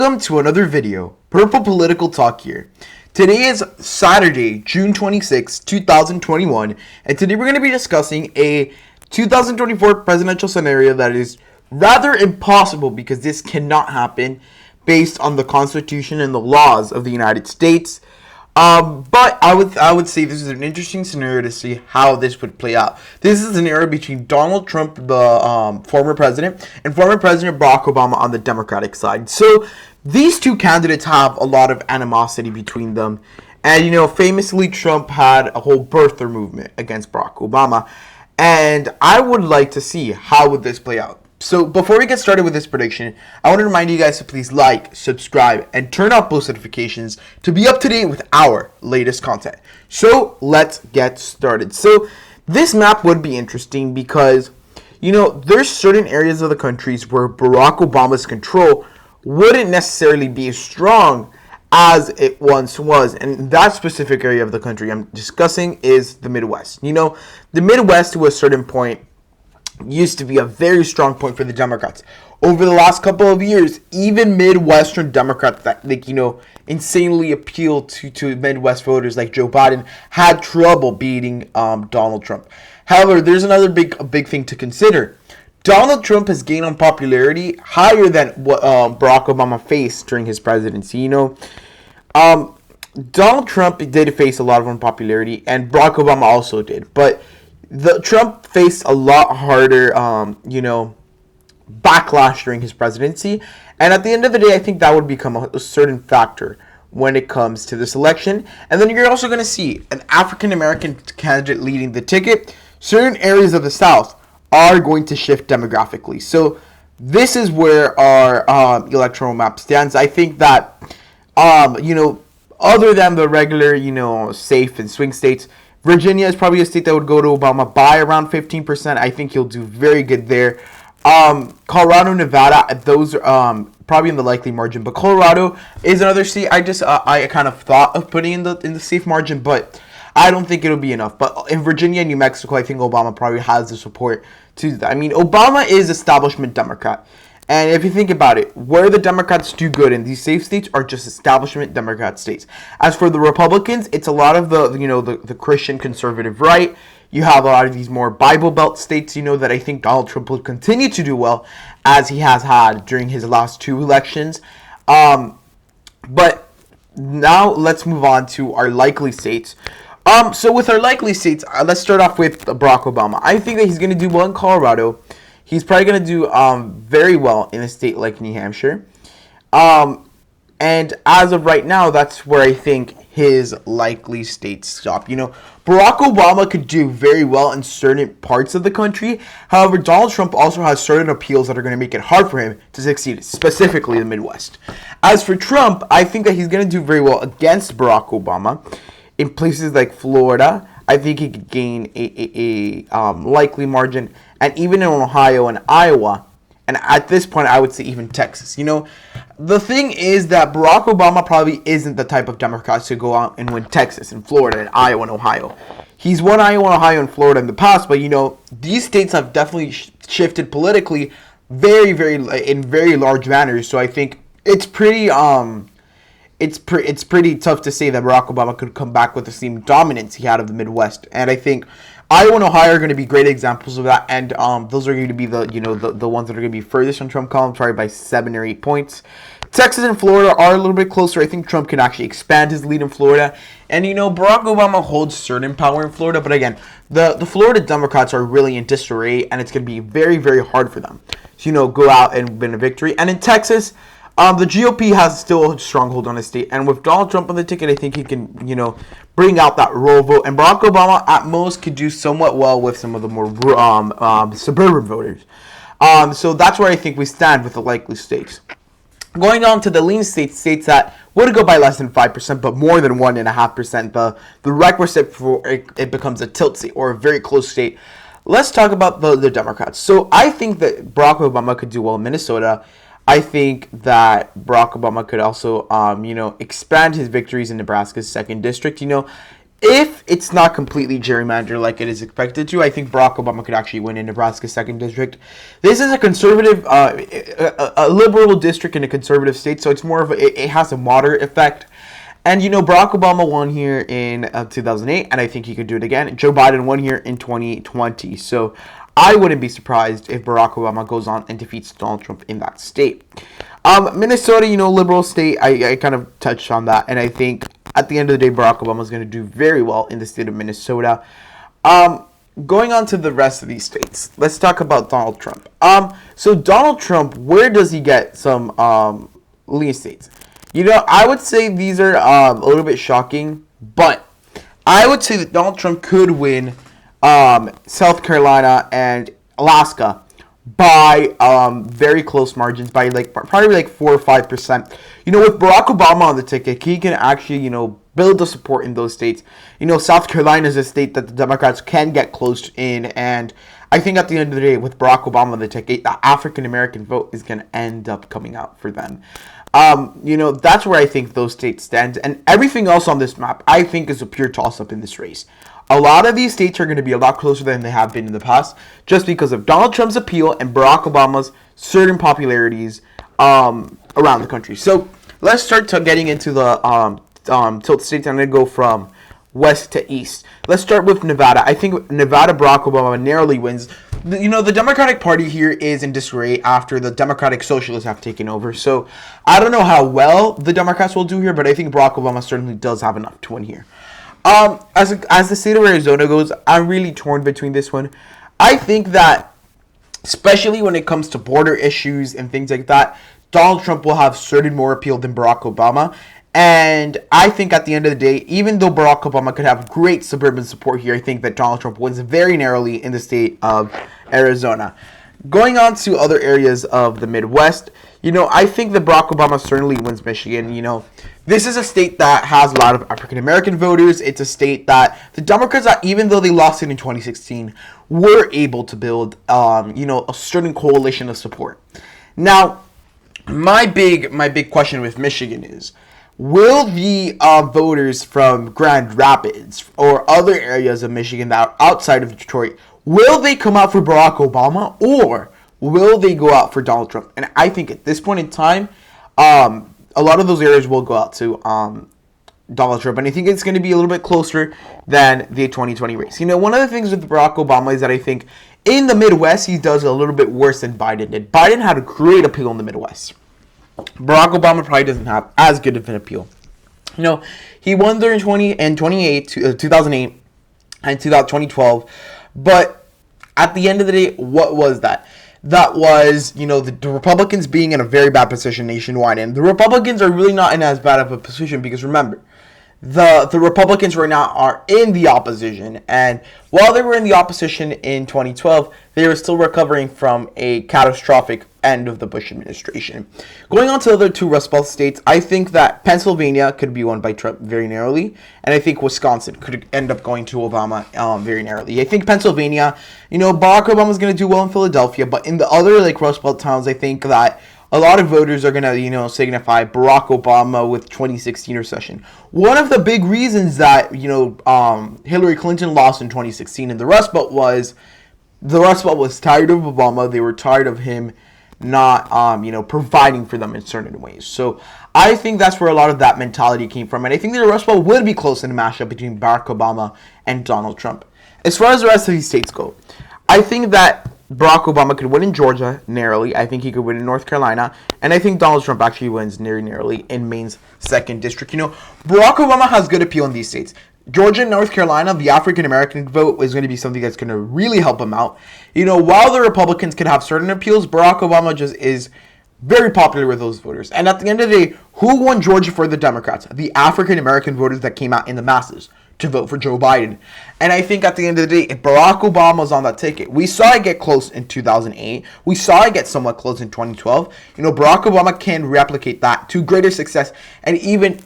Welcome to another video, Purple Political Talk here. Today is Saturday, June 26, 2021, and today we're going to be discussing a 2024 presidential scenario that is rather impossible because this cannot happen based on the Constitution and the laws of the United States. But I would say this is an interesting scenario to see how this would play out. This is a scenario between Donald Trump, the former president, and former President Barack Obama on the Democratic side. So these two candidates have a lot of animosity between them. And, famously, Trump had a whole birther movement against Barack Obama. And I would like to see how would this play out. So before we get started with this prediction, I want to remind you guys to please like, subscribe, and turn on post notifications to be up to date with our latest content. So let's get started. So this map would be interesting because, there's certain areas of the countries where Barack Obama's control wouldn't necessarily be as strong as it once was. And that specific area of the country I'm discussing is the Midwest. The Midwest to a certain point used to be a very strong point for the Democrats. Over the last couple of years, even Midwestern Democrats that insanely appeal to Midwest voters like Joe Biden had trouble beating Donald Trump. However, there's another big thing to consider. Donald Trump has gained on popularity higher than what Barack Obama faced during his presidency. Donald Trump did face a lot of unpopularity, and Barack Obama also did, but Trump faced a lot harder, backlash during his presidency. And at the end of the day, I think that would become a certain factor when it comes to this election. And then you're also going to see an African-American candidate leading the ticket. Certain areas of the South are going to shift demographically. So this is where our electoral map stands. I think that, other than the regular, safe and swing states, Virginia is probably a state that would go to Obama by around 15%. I think he'll do very good there. Colorado, Nevada, those are probably in the likely margin. But Colorado is another state I kind of thought of putting in the safe margin, but I don't think it'll be enough. But in Virginia and New Mexico, I think Obama probably has the support to do that. I mean, Obama is establishment Democrat. And if you think about it, where the Democrats do good in these safe states are just establishment Democrat states. As for the Republicans, it's a lot of the Christian conservative right. You have a lot of these more Bible Belt states, that I think Donald Trump will continue to do well as he has had during his last two elections. But now let's move on to our likely states. So with our likely states, let's start off with Barack Obama. I think that he's going to do well in Colorado. He's probably going to do very well in a state like New Hampshire. And as of right now, that's where I think his likely states stop. Barack Obama could do very well in certain parts of the country. However, Donald Trump also has certain appeals that are going to make it hard for him to succeed, specifically the Midwest. As for Trump, I think that he's going to do very well against Barack Obama in places like Florida. I think he could gain a likely margin, and even in Ohio and Iowa, and at this point, I would say even Texas. The thing is that Barack Obama probably isn't the type of Democrat to go out and win Texas and Florida and Iowa and Ohio. He's won Iowa, Ohio, and Florida in the past, but these states have definitely shifted politically very, very in very large manners. So I think it's pretty it's pretty tough to say that Barack Obama could come back with the same dominance he had of the Midwest. And I think Iowa and Ohio are going to be great examples of that. And those are going to be the ones that are going to be furthest on Trump column, probably by 7 or 8 points. Texas and Florida are a little bit closer. I think Trump can actually expand his lead in Florida. And, Barack Obama holds certain power in Florida. But again, the Florida Democrats are really in disarray, and it's going to be very, very hard for them to, go out and win a victory. And in Texas, the GOP has still a stronghold on the state. And with Donald Trump on the ticket, I think he can, bring out that rural vote. And Barack Obama, at most, could do somewhat well with some of the more suburban voters. So that's where I think we stand with the likely states. Going on to the lean states that would go by less than 5%, but more than 1.5%. The requisite for it becomes a tilt state or a very close state. Let's talk about the Democrats. So I think that Barack Obama could do well in Minnesota. I think that Barack Obama could also, expand his victories in Nebraska's 2nd district. if it's not completely gerrymandered like it is expected to, I think Barack Obama could actually win in Nebraska's 2nd district. This is a conservative, a liberal district in a conservative state, so it's more of it has a moderate effect. And, Barack Obama won here in 2008, and I think he could do it again. Joe Biden won here in 2020, so I wouldn't be surprised if Barack Obama goes on and defeats Donald Trump in that state. Minnesota, liberal state, I kind of touched on that, and I think at the end of the day, Barack Obama is going to do very well in the state of Minnesota. Going on to the rest of these states, let's talk about Donald Trump. So Donald Trump, where does he get some lean states? I would say these are a little bit shocking, but I would say that Donald Trump could win South Carolina and Alaska by very close margins, by probably 4 or 5%. With Barack Obama on the ticket, he can actually build the support in those states. South Carolina is a state that the Democrats can get close in, and I think at the end of the day, with Barack Obama on the ticket, the African American vote is going to end up coming out for them. That's where I think those states stand, and everything else on this map, I think, is a pure toss-up in this race. A lot of these states are going to be a lot closer than they have been in the past, just because of Donald Trump's appeal and Barack Obama's certain popularities around the country. So let's start getting into the tilt states. I'm going to go from west to east. Let's start with Nevada. I think Nevada, Barack Obama narrowly wins. The Democratic Party here is in disarray after the Democratic Socialists have taken over. So I don't know how well the Democrats will do here, but I think Barack Obama certainly does have enough to win here. As the state of Arizona goes, I'm really torn between this one. I think that, especially when it comes to border issues and things like that, Donald Trump will have certain more appeal than Barack Obama. And I think at the end of the day, even though Barack Obama could have great suburban support here, I think that Donald Trump wins very narrowly in the state of Arizona. Going on to other areas of the Midwest, I think that Barack Obama certainly wins Michigan. This is a state that has a lot of African-American voters. It's a state that the Democrats, even though they lost it in 2016, were able to build, a certain coalition of support. Now, my big question with Michigan is, will the voters from Grand Rapids or other areas of Michigan that are outside of Detroit, will they come out for Barack Obama, or will they go out for Donald Trump? And I think at this point in time, a lot of those areas will go out to Donald Trump. And I think it's going to be a little bit closer than the 2020 race. One of the things with Barack Obama is that I think in the Midwest, he does a little bit worse than Biden did. Biden had a great appeal in the Midwest. Barack Obama probably doesn't have as good of an appeal. He won there in 2008 and 2012. But at the end of the day, what was that? That was, the Republicans being in a very bad position nationwide. And the Republicans are really not in as bad of a position because, remember, the Republicans right now are in the opposition. And while they were in the opposition in 2012, they were still recovering from a catastrophic end of the Bush administration. Going on to the other two Rust Belt states, I think that Pennsylvania could be won by Trump very narrowly, and I think Wisconsin could end up going to Obama very narrowly. I think Pennsylvania, Barack Obama's going to do well in Philadelphia, but in the other Rust Belt towns, I think that a lot of voters are going to, signify Barack Obama with 2016 recession. One of the big reasons that, Hillary Clinton lost in 2016 in the Rust Belt was tired of Obama. They were tired of him not, providing for them in certain ways. So I think that's where a lot of that mentality came from. And I think the Rust Belt would be close in a matchup between Barack Obama and Donald Trump. As far as the rest of these states go, I think that Barack Obama could win in Georgia narrowly. I think he could win in North Carolina. And I think Donald Trump actually wins narrowly in Maine's 2nd district. Barack Obama has good appeal in these states. Georgia and North Carolina, the African-American vote is going to be something that's going to really help him out. While the Republicans could have certain appeals, Barack Obama just is very popular with those voters. And at the end of the day, who won Georgia for the Democrats? The African-American voters that came out in the masses to vote for Joe Biden. And I think at the end of the day, if Barack Obama was on that ticket, we saw it get close in 2008. We saw it get somewhat close in 2012. Barack Obama can replicate that to greater success and even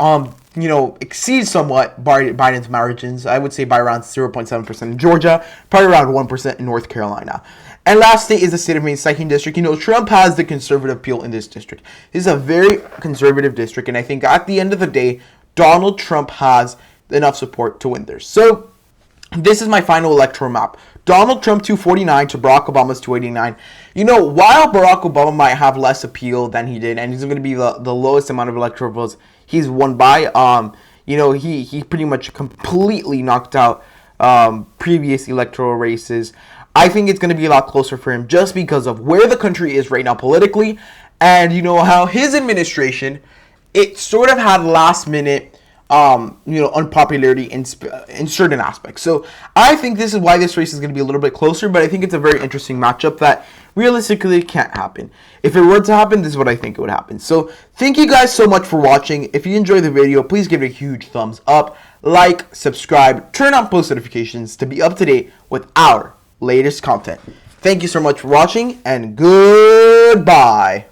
exceed somewhat Biden's margins. I would say by around 0.7% in Georgia, probably around 1% in North Carolina. And last state is the state of Maine's 2nd district. Trump has the conservative appeal in this district. This is a very conservative district, and I think at the end of the day, Donald Trump has enough support to win theirs. So this is my final electoral map. Donald Trump 249 to Barack Obama's 289. While Barack Obama might have less appeal than he did, and he's going to be the lowest amount of electoral votes he's won by, he pretty much completely knocked out previous electoral races. I think it's going to be a lot closer for him just because of where the country is right now politically, and how his administration, it sort of had last minute unpopularity in certain aspects. So I think this is why this race is going to be a little bit closer, but I think it's a very interesting matchup that realistically can't happen. If it were to happen, this is what I think it would happen. So thank you guys so much for watching. If you enjoyed the video, please give it a huge thumbs up, like, subscribe, turn on post notifications to be up to date with our latest content. Thank you so much for watching, and goodbye.